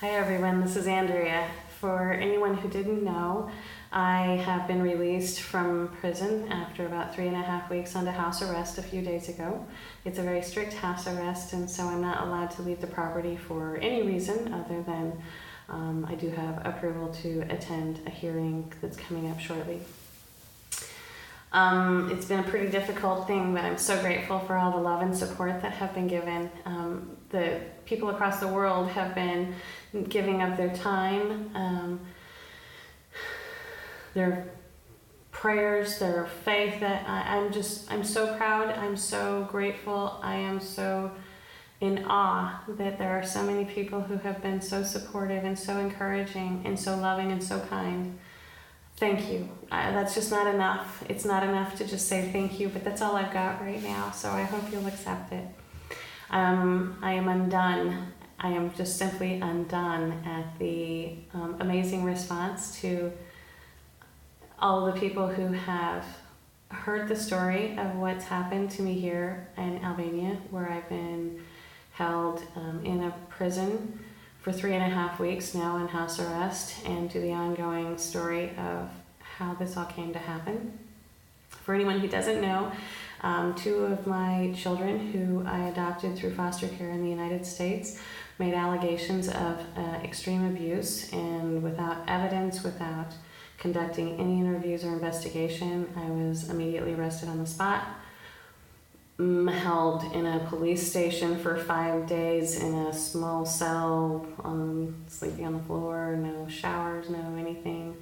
Hi everyone, this is Andrea. For anyone who didn't know, I have been released from prison after about 3.5 weeks under house arrest a few days ago. It's a very strict house arrest, and so I'm not allowed to leave the property for any reason other than I do have approval to attend a hearing that's coming up shortly. It's been a pretty difficult thing, but I'm so grateful for all the love and support that have been given. The people across the world have been giving of their time, their prayers, their faith. That I'm so proud, I'm so grateful, I am so in awe that there are so many people who have been so supportive and so encouraging and so loving and so kind. Thank you. That's just not enough. It's not enough to just say thank you, but that's all I've got right now, so I hope you'll accept it. I am undone. I am just simply undone at the amazing response to all of the people who have heard the story of what's happened to me here in Albania, where I've been held in a prison for 3.5 weeks now in house arrest, and to the ongoing story of how this all came to happen. For anyone who doesn't know, 2 of my children who I adopted through foster care in the United States made allegations of extreme abuse, and without evidence, without conducting any interviews or investigation, I was immediately arrested on the spot, held in a police station for 5 days in a small cell, sleeping on the floor, no showers, no anything.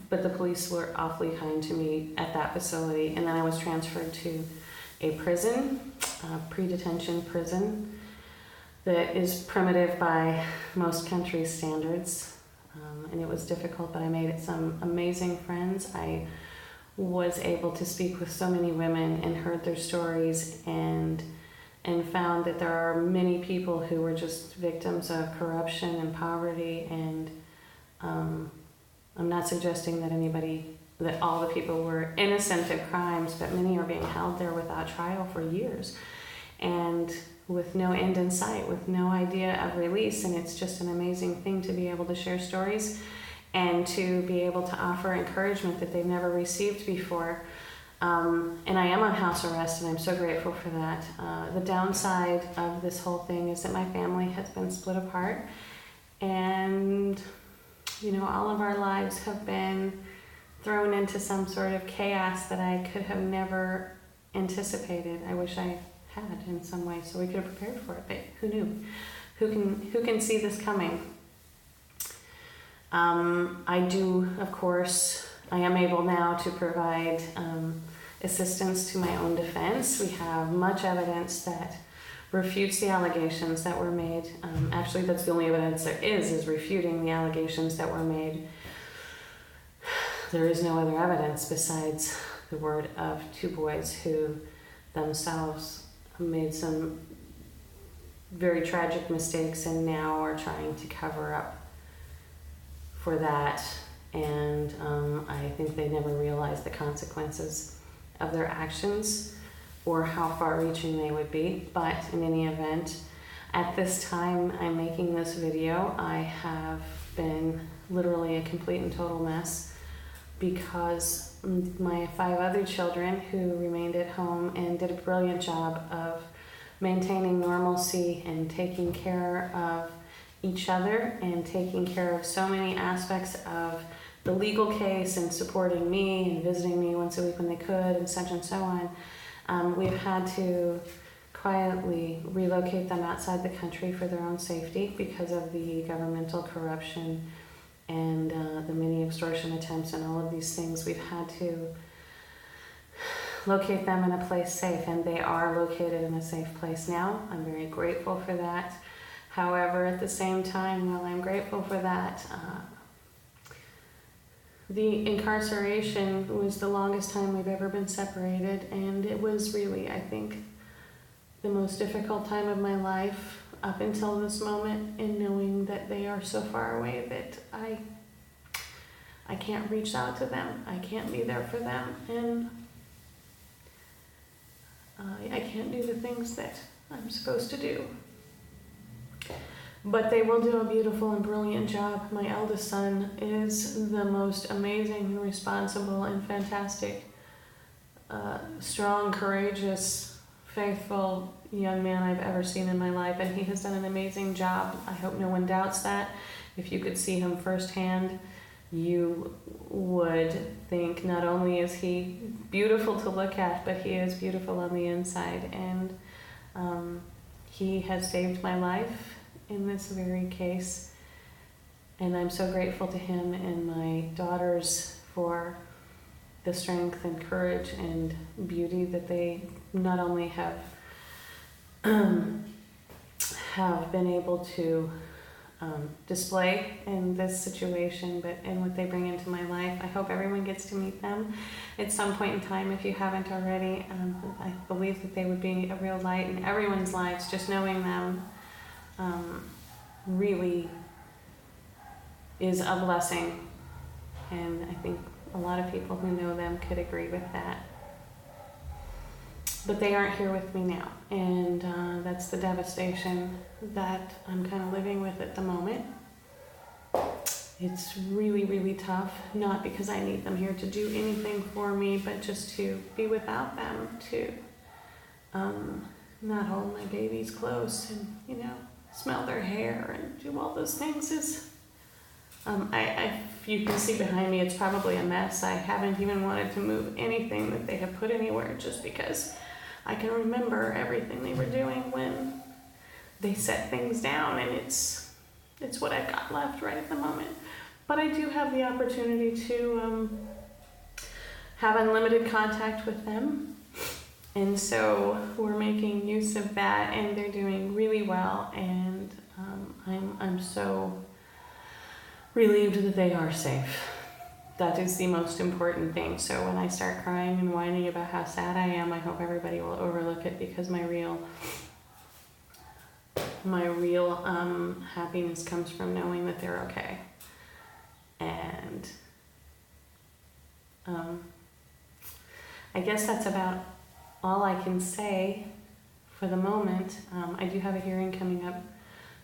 But the police were awfully kind to me at that facility, and then I was transferred to a prison, a pre-detention prison that is primitive by most countries' standards, and it was difficult, but I made some amazing friends. I was able to speak with so many women and heard their stories, and found that there are many people who were just victims of corruption and poverty, and I'm not suggesting that all the people were innocent of crimes, but many are being held there without trial for years and with no end in sight, with no idea of release. And it's just an amazing thing to be able to share stories and to be able to offer encouragement that they've never received before. And I am on house arrest, and I'm so grateful for that. The downside of this whole thing is that my family has been split apart, and all of our lives have been thrown into some sort of chaos that I could have never anticipated. I wish I had in some way, so we could have prepared for it, but who knew? Who can see this coming? I do, of course, I am able now to provide assistance to my own defense. We have much evidence that refutes the allegations that were made. Actually, that's the only evidence there is refuting the allegations that were made. There is no other evidence besides the word of 2 boys who themselves made some very tragic mistakes and now are trying to cover up for that. And I think they never realized the consequences of their actions or how far-reaching they would be. But in any event, at this time I'm making this video, I have been literally a complete and total mess because my 5 other children who remained at home and did a brilliant job of maintaining normalcy and taking care of each other and taking care of so many aspects of the legal case and supporting me and visiting me once a week when they could and so on. We've had to quietly relocate them outside the country for their own safety because of the governmental corruption and the many extortion attempts and all of these things. We've had to locate them in a place safe, and they are located in a safe place now. I'm very grateful for that. However, at the same time, while I'm grateful for that, the incarceration was the longest time we've ever been separated, and it was really, I think, the most difficult time of my life up until this moment, in knowing that they are so far away that I can't reach out to them, I can't be there for them, and I can't do the things that I'm supposed to do. But they will do a beautiful and brilliant job. My eldest son is the most amazing and responsible and fantastic, strong, courageous, faithful young man I've ever seen in my life, and he has done an amazing job. I hope no one doubts that. If you could see him firsthand, you would think not only is he beautiful to look at, but he is beautiful on the inside. And he has saved my life in this very case. And I'm so grateful to him and my daughters for the strength and courage and beauty that they not only have been able to display in this situation, but in what they bring into my life. I hope everyone gets to meet them at some point in time if you haven't already. I believe that they would be a real light in everyone's lives. Just knowing them really is a blessing, and I think a lot of people who know them could agree with that. But they aren't here with me now, and that's the devastation that I'm kind of living with at the moment. It's really, really tough, not because I need them here to do anything for me, but just to be without them, to not hold my babies close and, smell their hair and do all those things. You can see behind me, it's probably a mess. I haven't even wanted to move anything that they have put anywhere, just because I can remember everything they were doing when they set things down, and it's what I've got left right at the moment. But I do have the opportunity to have unlimited contact with them, and so we're making use of that, and they're doing really well, and I'm so relieved that they are safe. That is the most important thing. So when I start crying and whining about how sad I am, I hope everybody will overlook it, because my real happiness comes from knowing that they're okay. And I guess that's about all I can say for the moment. I do have a hearing coming up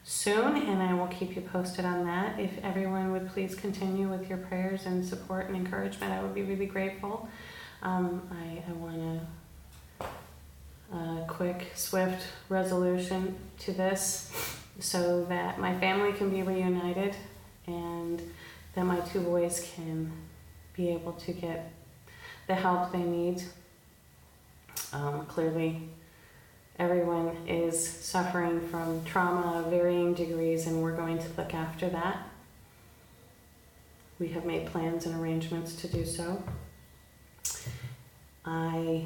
soon, and I will keep you posted on that. If everyone would please continue with your prayers and support and encouragement, I would be really grateful. I want a quick, swift resolution to this so that my family can be reunited and that my two boys can be able to get the help they need. Clearly, everyone is suffering from trauma of varying degrees, and we're going to look after that. We have made plans and arrangements to do so. I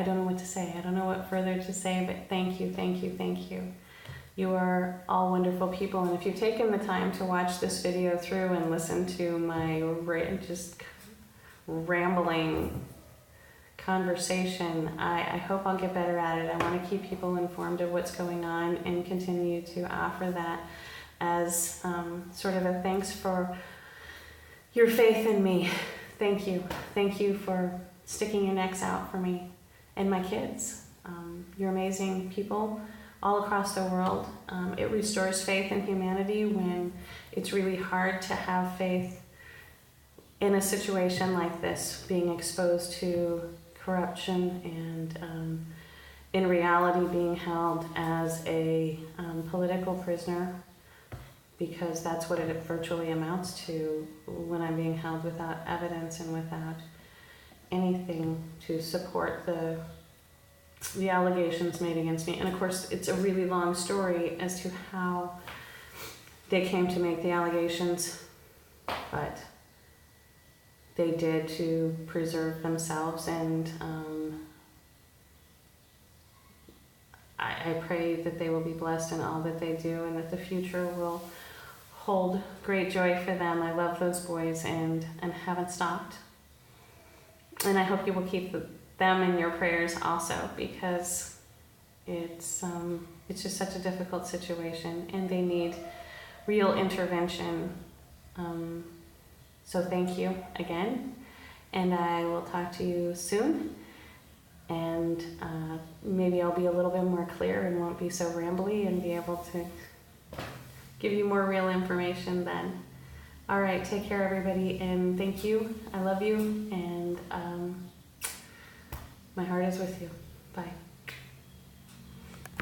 don't know what to say. I don't know what further to say, but thank you, thank you, thank you. You are all wonderful people, and if you've taken the time to watch this video through and listen to my just rambling conversation, I hope I'll get better at it. I want to keep people informed of what's going on and continue to offer that as sort of a thanks for your faith in me. Thank you. Thank you for sticking your necks out for me and my kids. You're amazing people all across the world. It restores faith in humanity when it's really hard to have faith in a situation like this, being exposed to corruption and in reality being held as a political prisoner, because that's what it virtually amounts to when I'm being held without evidence and without anything to support the allegations made against me. And of course, it's a really long story as to how they came to make the allegations, but they did to preserve themselves, and I pray that they will be blessed in all that they do, and that the future will hold great joy for them. I love those boys and haven't stopped. And I hope you will keep them in your prayers also, because it's just such a difficult situation, and they need real intervention. So thank you again, and I will talk to you soon. and maybe I'll be a little bit more clear and won't be so rambly and be able to give you more real information then. All right, take care, everybody, and thank you. I love you, and my heart is with you. Bye.